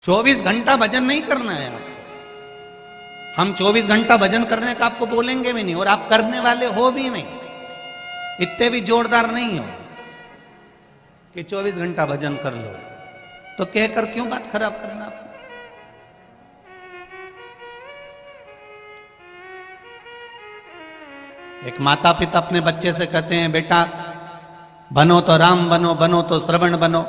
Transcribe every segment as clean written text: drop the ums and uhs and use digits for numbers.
24 घंटा भजन नहीं करना है आपको। हम 24 घंटा भजन करने का आपको बोलेंगे भी नहीं, और आप करने वाले हो भी नहीं, इतने भी जोरदार नहीं हो कि 24 घंटा भजन कर लो। तो कहकर क्यों बात खराब करना आपको? एक माता पिता अपने बच्चे से कहते हैं, बेटा बनो तो राम बनो, बनो तो श्रवण बनो,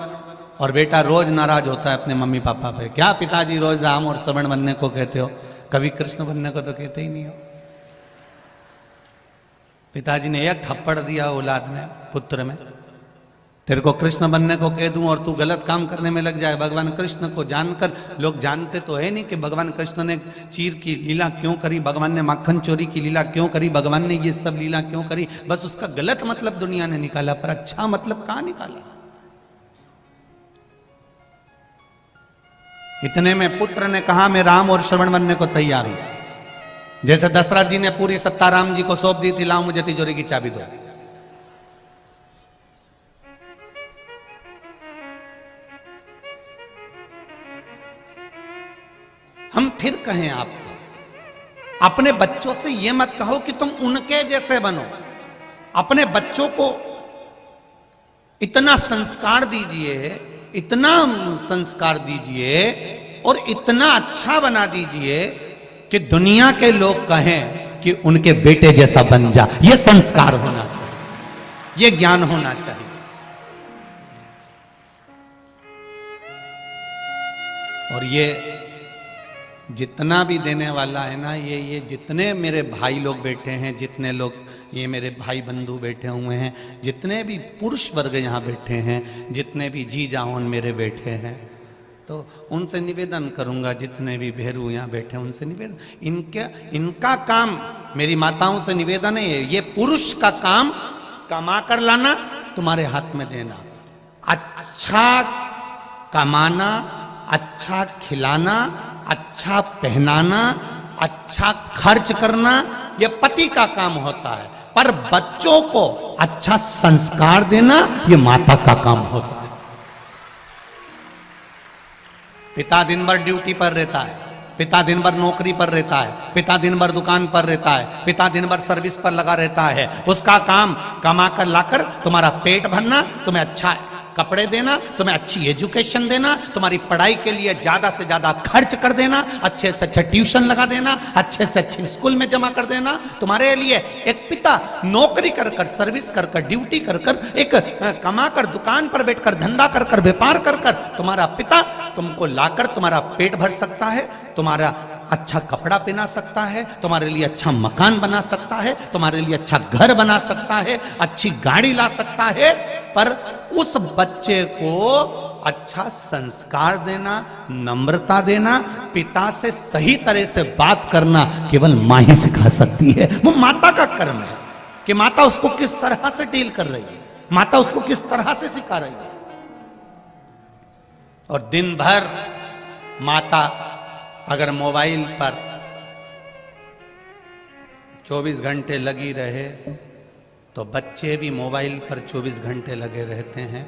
और बेटा रोज नाराज होता है अपने मम्मी पापा पे। क्या पिताजी रोज राम और श्रवण बनने को कहते हो, कभी कृष्ण बनने को तो कहते ही नहीं हो। पिताजी ने एक थप्पड़ दिया औलाद में, पुत्र में, तेरे को कृष्ण बनने को कह दूं और तू गलत काम करने में लग जाए। भगवान कृष्ण को जानकर, लोग जानते तो है नहीं कि भगवान कृष्ण ने चीर की लीला क्यों करी, भगवान ने माखन चोरी की लीला क्यों करी, भगवान ने ये सब लीला क्यों करी। बस उसका गलत मतलब दुनिया ने निकाला, पर अच्छा मतलब कहां निकाला। इतने में पुत्र ने कहा, मैं राम और श्रवण बनने को तैयार हूं। जैसे दशरथ जी ने पूरी सत्ता राम जी को सौंप दी थी, लाओ मुझे तिजोरी की चाबी दो। हम फिर कहें आपको, अपने बच्चों से यह मत कहो कि तुम उनके जैसे बनो। अपने बच्चों को इतना संस्कार दीजिए, इतना संस्कार दीजिए और इतना अच्छा बना दीजिए कि दुनिया के लोग कहें कि उनके बेटे जैसा बन जा। यह संस्कार होना चाहिए, यह ज्ञान होना चाहिए। और ये जितना भी देने वाला है ना, ये जितने मेरे भाई लोग बैठे हैं, जितने लोग ये मेरे भाई बंधु बैठे हुए हैं, जितने भी पुरुष वर्ग यहाँ बैठे हैं, जितने भी जी जाओन मेरे बैठे हैं, तो उनसे निवेदन करूँगा, जितने भी भेरू यहाँ बैठे हैं उनसे निवेदन, इनका काम, मेरी माताओं से निवेदन है, ये पुरुष का काम कमा कर लाना, तुम्हारे हाथ में देना। अच्छा कमाना, अच्छा खिलाना, अच्छा पहनाना, अच्छा खर्च करना, यह पति का काम होता है। पर बच्चों को अच्छा संस्कार देना, यह माता का काम होता है। पिता दिन भर ड्यूटी पर रहता है, पिता दिन भर नौकरी पर रहता है, पिता दिन भर दुकान पर रहता है, पिता दिन भर सर्विस पर लगा रहता है। उसका काम कमा कर लाकर तुम्हारा पेट भरना, तुम्हें अच्छा कपड़े देना, तुम्हें अच्छी एजुकेशन देना, तुम्हारी पढ़ाई के लिए ज्यादा से ज्यादा खर्च कर देना, अच्छे से अच्छा ट्यूशन लगा देना, अच्छे से अच्छे स्कूल में जमा कर देना। तुम्हारे लिए एक पिता नौकरी कर कर, सर्विस कर कर, ड्यूटी कर कर, एक कमा कर, दुकान पर बैठकर धंधा कर कर, व्यापार कर कर, तुम्हारा पिता तुमको लाकर तुम्हारा पेट भर सकता है, तुम्हारा अच्छा कपड़ा पहना सकता है, तुम्हारे लिए अच्छा मकान बना सकता है, तुम्हारे लिए अच्छा घर बना सकता है, अच्छी गाड़ी ला सकता है। पर उस बच्चे को अच्छा संस्कार देना, नम्रता देना, पिता से सही तरह से बात करना केवल मां ही सिखा सकती है। वो माता का कर्म है कि माता उसको किस तरह से डील कर रही है, माता उसको किस तरह से सिखा रही है। और दिन भर माता अगर मोबाइल पर 24 घंटे लगी रहे तो बच्चे भी मोबाइल पर 24 घंटे लगे रहते हैं।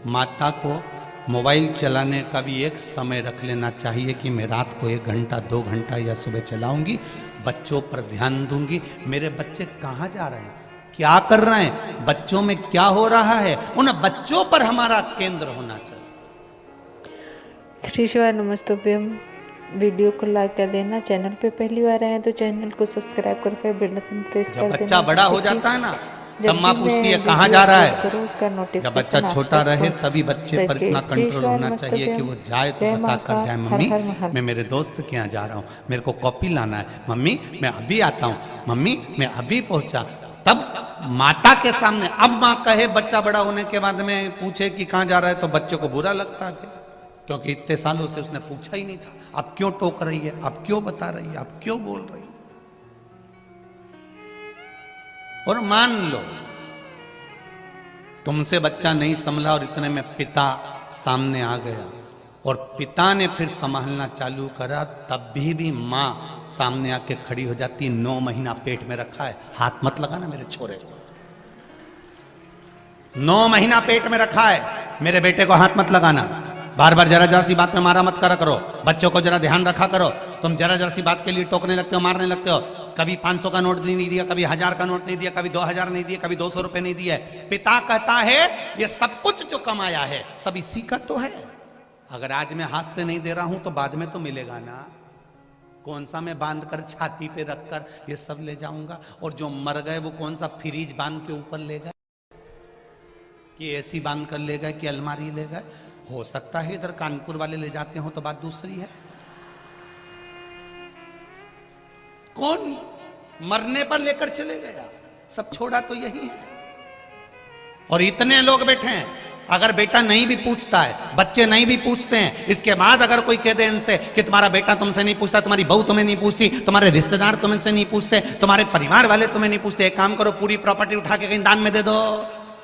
माता को मोबाइल चलाने का भी एक समय रख लेना चाहिए कि मैं रात को 1 घंटा 2 घंटा या सुबह चलाऊंगी, बच्चों पर ध्यान दूंगी। मेरे बच्चे कहाँ जा रहे हैं, क्या कर रहे हैं, बच्चों में क्या हो रहा है, उन बच्चों पर हमारा केंद्र होना चाहिए। श्री शिवाय नमस्तुभ्यम। वीडियो को लाइक कर देना, चैनल पे पहली बार आए तो चैनल को सब्सक्राइब करके बेल आइकन प्रेस कर देना। जब बच्चा बड़ा हो जाता है ना, तब माँ पूछती है कहाँ जा रहा है। जब बच्चा छोटा रहे तभी बच्चे पर इतना कंट्रोल होना चाहिए कि वो जाए तो बता कर जाए, मम्मी मैं मेरे दोस्त के यहाँ जा रहा हूँ, मेरे को कॉपी लाना है, मम्मी मैं अभी आता हूँ, मम्मी मैं अभी पहुंचा। तब माता के सामने, अब माँ कहे बच्चा बड़ा होने के बाद में पूछे कि कहाँ जा रहा है तो बच्चे को बुरा लगता है फिर, क्योंकि इतने सालों से उसने पूछा ही नहीं था। अब क्यों टोक रही है, अब क्यों बता रही है, अब क्यों बोल रही है। और मान लो तुमसे बच्चा नहीं संभला और इतने में पिता सामने आ गया और पिता ने फिर संभालना चालू करा, तब भी मां सामने आके खड़ी हो जाती। 9 महीना पेट में रखा है, हाथ मत लगाना मेरे छोरे को। 9 महीना पेट में रखा है, मेरे बेटे को हाथ मत लगाना। बार बार जरा जरा सी बात में मारा मत करा करो, बच्चों को जरा ध्यान रखा करो। तुम जरा जरा सी बात के लिए टोकने लगते हो, मारने लगते हो। कभी 500 का नोट नहीं दिया, कभी 1000 का नोट नहीं दिया, कभी 2000 नहीं दिया, कभी 200 रुपए नहीं दिया। पिता कहता है ये सब कुछ जो कमाया है सब इसी का तो है। अगर आज मैं हाथ से नहीं दे रहा हूं तो बाद में तो मिलेगा ना। कौन सा मैं बांध कर छाती पे रखकर ये सब ले जाऊंगा? और जो मर गए वो कौन सा फ्रिज बांध के ऊपर ले गए, कि एसी बांध कर ले गए, कि अलमारी ले गए? हो सकता है इधर कानपुर वाले ले जाते हो तो बात दूसरी है। कौन मरने पर लेकर चले गया? सब छोड़ा तो यही है। और इतने लोग बैठे हैं, अगर बेटा नहीं भी पूछता है, बच्चे नहीं भी पूछते हैं, इसके बाद अगर कोई कह दे इनसे कि तुम्हारा बेटा तुमसे नहीं पूछता, तुम्हारी बहू तुम्हें नहीं पूछती, तुम्हारे रिश्तेदार तुमसे नहीं पूछते, तुम्हारे परिवार वाले तुम्हें नहीं पूछते, एक काम करो पूरी प्रॉपर्टी उठा के कहीं दान में दे दो,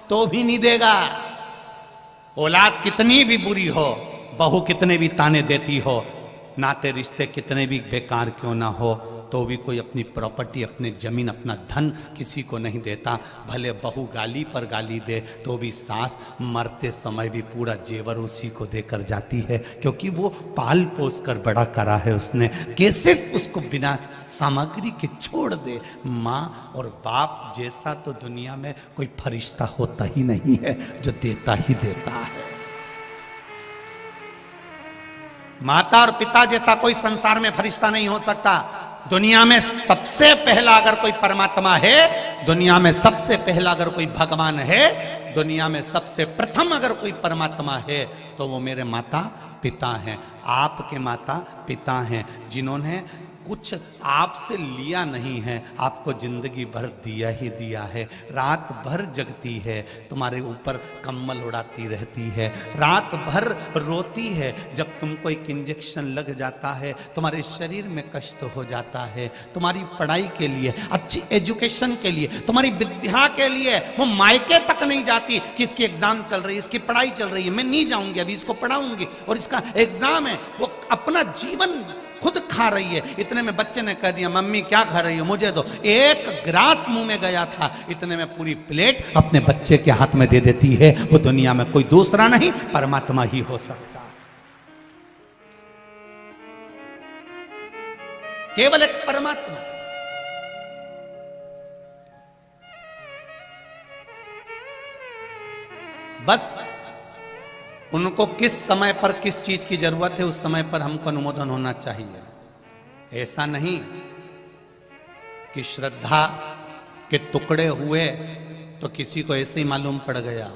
तो भी नहीं देगा। औलाद कितनी भी बुरी हो, बहू कितने भी ताने देती हो, नाते रिश्ते कितने भी बेकार क्यों ना हो, तो भी कोई अपनी प्रॉपर्टी, अपनी जमीन, अपना धन किसी को नहीं देता। भले बहू गाली पर गाली दे तो भी सास मरते समय भी पूरा जेवर उसी को देकर जाती है, क्योंकि वो पाल पोस कर बड़ा करा है उसने, कि सिर्फ उसको बिना सामग्री के छोड़ दे। माँ और बाप जैसा तो दुनिया में कोई फरिश्ता होता ही नहीं है, जो देता ही देता है। माता और पिता जैसा कोई संसार में फरिश्ता नहीं हो सकता। दुनिया में सबसे पहला अगर कोई परमात्मा है, दुनिया में सबसे पहला अगर कोई भगवान है, दुनिया में सबसे प्रथम अगर कोई परमात्मा है तो वो मेरे माता पिता हैं, आपके माता पिता हैं, जिन्होंने कुछ आपसे लिया नहीं है, आपको जिंदगी भर दिया ही दिया है। रात भर जगती है, तुम्हारे ऊपर कम्बल उड़ाती रहती है, रात भर रोती है जब तुमको एक इंजेक्शन लग जाता है, तुम्हारे शरीर में कष्ट हो जाता है, तुम्हारी पढ़ाई के लिए, अच्छी एजुकेशन के लिए, तुम्हारी विद्या के लिए वो मायके तक नहीं जाती कि इसकी एग्जाम चल रही है, इसकी पढ़ाई चल रही है, मैं नहीं जाऊंगी, अभी इसको पढ़ाऊंगी और इसका एग्जाम है। वो अपना जीवन खुद खा रही है। इतने में बच्चे ने कह दिया मम्मी क्या खा रही हो, मुझे दो। एक ग्रास मुंह में गया था, इतने में पूरी प्लेट अपने बच्चे के हाथ में दे देती है। वो दुनिया में कोई दूसरा नहीं, परमात्मा ही हो सकता है, केवल एक परमात्मा। बस उनको किस समय पर किस चीज की जरूरत है, उस समय पर हमको अनुमोदन होना चाहिए। ऐसा नहीं कि श्रद्धा के टुकड़े हुए तो किसी को ऐसे ही मालूम पड़ गया।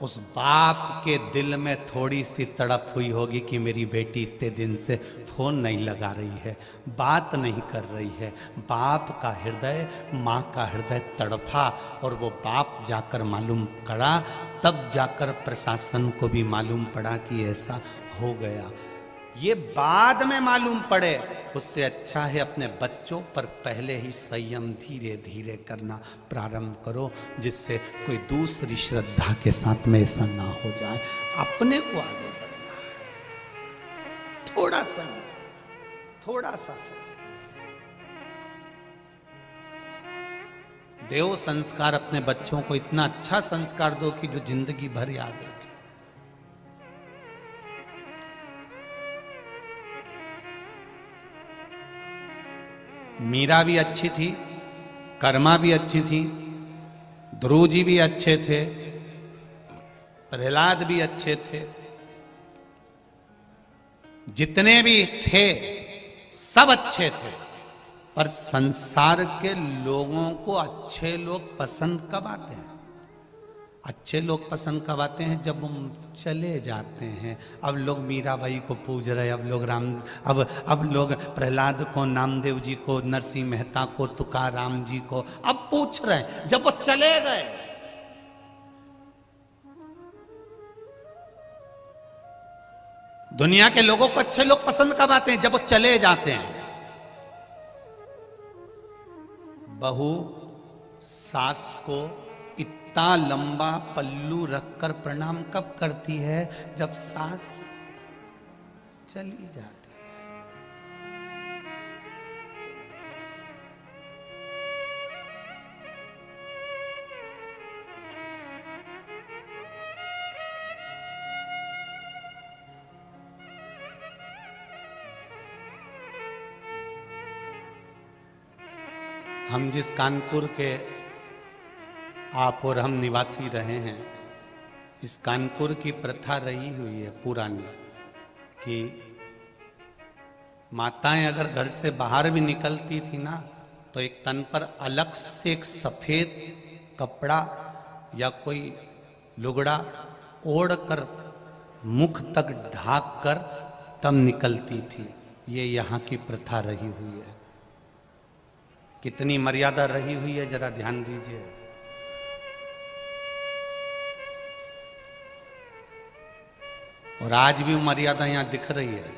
उस बाप के दिल में थोड़ी सी तड़प हुई होगी कि मेरी बेटी इतने दिन से फोन नहीं लगा रही है, बात नहीं कर रही है। बाप का हृदय, माँ का हृदय तड़पा और वो बाप जाकर मालूम करा, तब जाकर प्रशासन को भी मालूम पड़ा कि ऐसा हो गया। ये बाद में मालूम पड़े, उससे अच्छा है अपने बच्चों पर पहले ही संयम धीरे धीरे करना प्रारंभ करो, जिससे कोई दूसरी श्रद्धा के साथ में ऐसा ना हो जाए। अपने को आगे बढ़ना है, थोड़ा सा समय। देव संस्कार अपने बच्चों को इतना अच्छा संस्कार दो कि जो जिंदगी भर याद रखे। मीरा भी अच्छी थी, कर्मा भी अच्छी थी, ध्रुव जी भी अच्छे थे, प्रहलाद भी अच्छे थे, जितने भी थे सब अच्छे थे। पर संसार के लोगों को अच्छे लोग पसंद कब आते हैं? अच्छे लोग पसंद कब आते हैं? जब हम चले जाते हैं। अब लोग मीराबाई को पूज रहे, अब लोग अब लोग प्रहलाद को, नामदेव जी को, नरसिंह मेहता को, तुकाराम जी को अब पूछ रहे हैं, जब वो चले गए। दुनिया के लोगों को अच्छे लोग पसंद कब आते हैं? जब वो चले जाते हैं। बहू सास को इतना लंबा पल्लू रखकर प्रणाम कब करती है? जब सास चली जाती है। हम जिस कानपुर के आप और हम निवासी रहे हैं, इस कानपुर की प्रथा रही हुई है पुरानी कि माताएं अगर घर से बाहर भी निकलती थी ना, तो एक तन पर अलग से एक सफेद कपड़ा या कोई लुगड़ा ओढ़ कर मुख तक ढाक कर तब निकलती थी। ये यहाँ की प्रथा रही हुई है। कितनी मर्यादा रही हुई है, जरा ध्यान दीजिए। और आज भी वो मर्यादा यहाँ दिख रही है।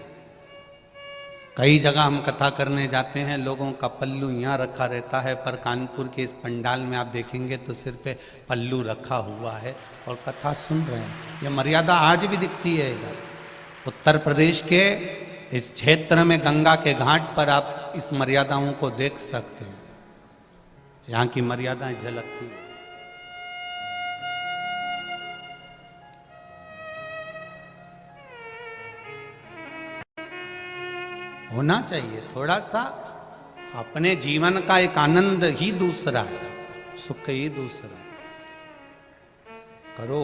कई जगह हम कथा करने जाते हैं, लोगों का पल्लू यहाँ रखा रहता है, पर कानपुर के इस पंडाल में आप देखेंगे तो सिर पे पल्लू रखा हुआ है और कथा सुन रहे हैं। ये मर्यादा आज भी दिखती है। इधर उत्तर प्रदेश के इस क्षेत्र में गंगा के घाट पर आप इस मर्यादाओं को देख सकते हैं। यहाँ की मर्यादाएं झलकती है। होना चाहिए थोड़ा सा। अपने जीवन का एक आनंद ही दूसरा है, सुख ही दूसरा है। करो।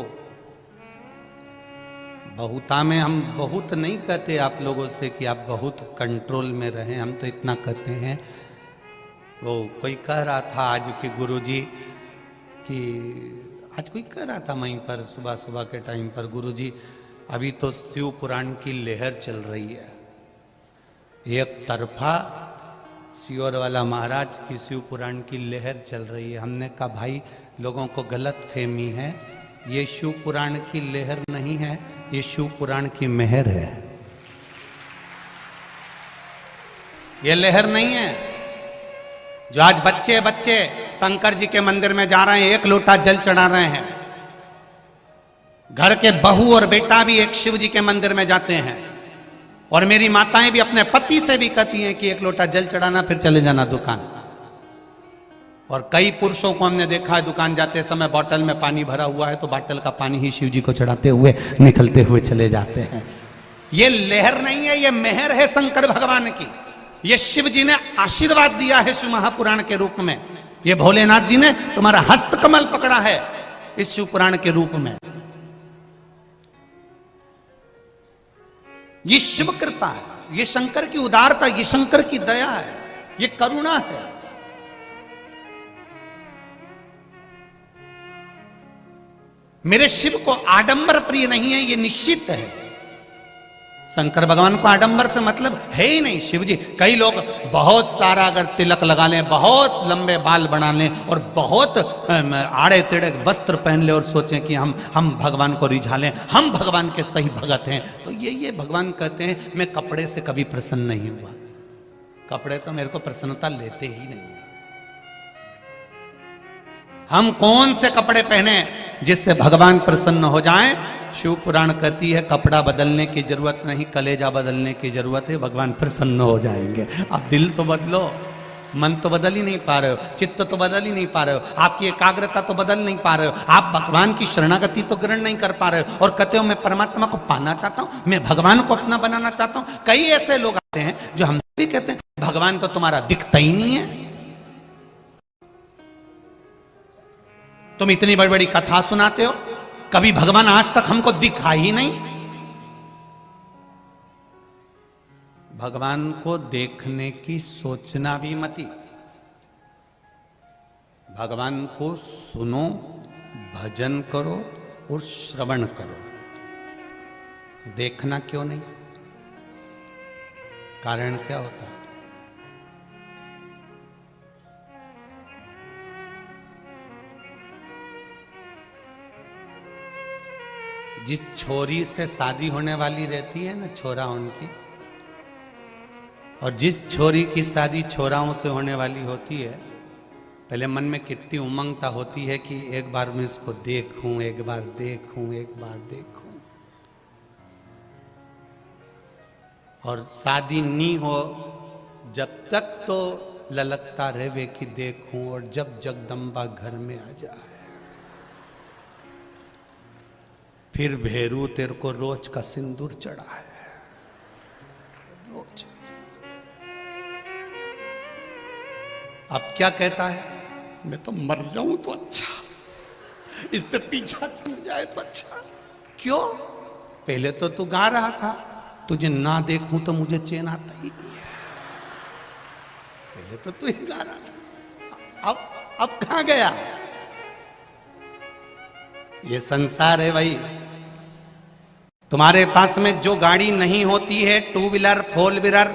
बहुता में हम बहुत नहीं कहते आप लोगों से कि आप बहुत कंट्रोल में रहें, हम तो इतना कहते हैं। वो कोई कह रहा था आज के गुरुजी कि आज कोई कह रहा था वहीं पर सुबह सुबह के टाइम पर, गुरुजी अभी तो शिव पुराण की लहर चल रही है, एक तरफा सियोर वाला महाराज की शिव पुराण की लहर चल रही है। हमने कहा भाई लोगों को गलत फहमी है, ये शिव पुराण की लहर नहीं है, ये शिव पुराण की मेहर है। ये लहर नहीं है। जो आज बच्चे बच्चे शंकर जी के मंदिर में जा रहे हैं, एक लोटा जल चढ़ा रहे हैं। घर के बहू और बेटा भी एक शिव जी के मंदिर में जाते हैं। और मेरी माताएं भी अपने पति से भी कहती हैं कि एक लोटा जल चढ़ाना फिर चले जाना दुकान। और कई पुरुषों को हमने देखा है दुकान जाते समय बोतल में पानी भरा हुआ है तो बोतल का पानी ही शिव जी को चढ़ाते हुए निकलते हुए चले जाते हैं। ये लहर नहीं है, ये मेहर है शंकर भगवान की। ये शिव जी ने आशीर्वाद दिया है शिव महापुराण के रूप में। ये भोलेनाथ जी ने तुम्हारा हस्त कमल पकड़ा है इस शिव पुराण के रूप में। ये शिव कृपा है, ये शंकर की उदारता, ये शंकर की दया है, ये करुणा है। मेरे शिव को आडंबर प्रिय नहीं है, ये निश्चित है। शंकर भगवान को आडंबर से मतलब है ही नहीं। शिव जी, कई लोग बहुत सारा अगर तिलक लगा लें, बहुत लंबे बाल बना लें और बहुत आड़े टेढ़े वस्त्र पहन ले और सोचें कि हम भगवान को रिझा लें, हम भगवान के सही भगत हैं, तो ये भगवान कहते हैं मैं कपड़े से कभी प्रसन्न नहीं हुआ। कपड़े तो मेरे को प्रसन्नता लेते ही नहीं। हम कौन से कपड़े पहने जिससे भगवान प्रसन्न हो जाएं? शिव पुराण कहती है कपड़ा बदलने की जरूरत नहीं, कलेजा बदलने की जरूरत है, भगवान प्रसन्न हो जाएंगे। आप दिल तो बदलो, मन तो बदल ही नहीं पा रहे हो, चित्त तो बदल ही नहीं पा रहे हो, आपकी एकाग्रता तो बदल नहीं पा रहे हो, आप भगवान की शरणागति तो ग्रहण नहीं कर पा रहे हो और कहते हो मैं परमात्मा को पाना चाहता हूं, मैं भगवान को अपना बनाना चाहता हूं। कई ऐसे लोग आते हैं जो हमसे भी कहते हैं भगवान तो तुम्हारा दिखता ही नहीं है। तुम इतनी बड़ी बड़ी कथा सुनाते हो, कभी भगवान आज तक हमको दिखा ही नहीं। भगवान को देखने की सोचना भी मती। भगवान को सुनो, भजन करो और श्रवण करो। देखना क्यों नहीं? कारण क्या होता है? जिस छोरी से शादी होने वाली रहती है ना, छोरा उनकी, और जिस छोरी की शादी छोराओं से होने वाली होती है, पहले मन में कितनी उमंगता होती है कि एक बार मैं इसको देखूं, एक बार देखूं, एक बार देखूं। और शादी नहीं हो जब तक तो ललकता रहे कि देखूं, और जब जगदम्बा घर में आ जाए फिर भेरू तेरे को रोज का सिंदूर चढ़ा है, रोज। अब क्या कहता है, मैं तो मर जाऊं तो अच्छा, इससे पीछा छूट जाए तो अच्छा। क्यों? पहले तो तू गा रहा था, तुझे ना देखूं तो मुझे चैन आता ही नहीं है। पहले तो तू ही गा रहा था, अब कहां गया? ये संसार है भाई। तुम्हारे पास में जो गाड़ी नहीं होती है, टू व्हीलर, फोर व्हीलर,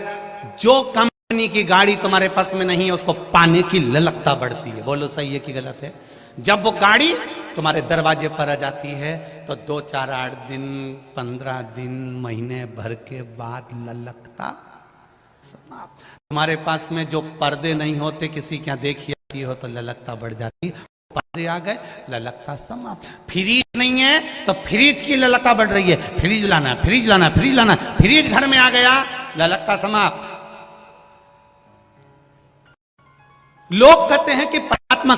जो कंपनी की गाड़ी तुम्हारे पास में नहीं है, उसको पाने की ललकता बढ़ती है। बोलो सही है कि गलत है? जब वो गाड़ी तुम्हारे दरवाजे पर आ जाती है तो 2, 4, 8 दिन, 15 दिन, महीने भर के बाद ललकता समाप्त। तुम्हारे पास में जो पर्दे नहीं होते, किसी क्या देखी हो तो ललकता बढ़ जाती, पर्दे आ गए, ललकता समाप्त। फ्रिज नहीं है तो फ्रिज की ललकता बढ़ रही है, फ्रिज लाना, फ्रिज लाना, फ्रिज लाना, फ्रिज घर में आ गया, ललकता समाप्त। लोग कहते हैं कि परमात्मा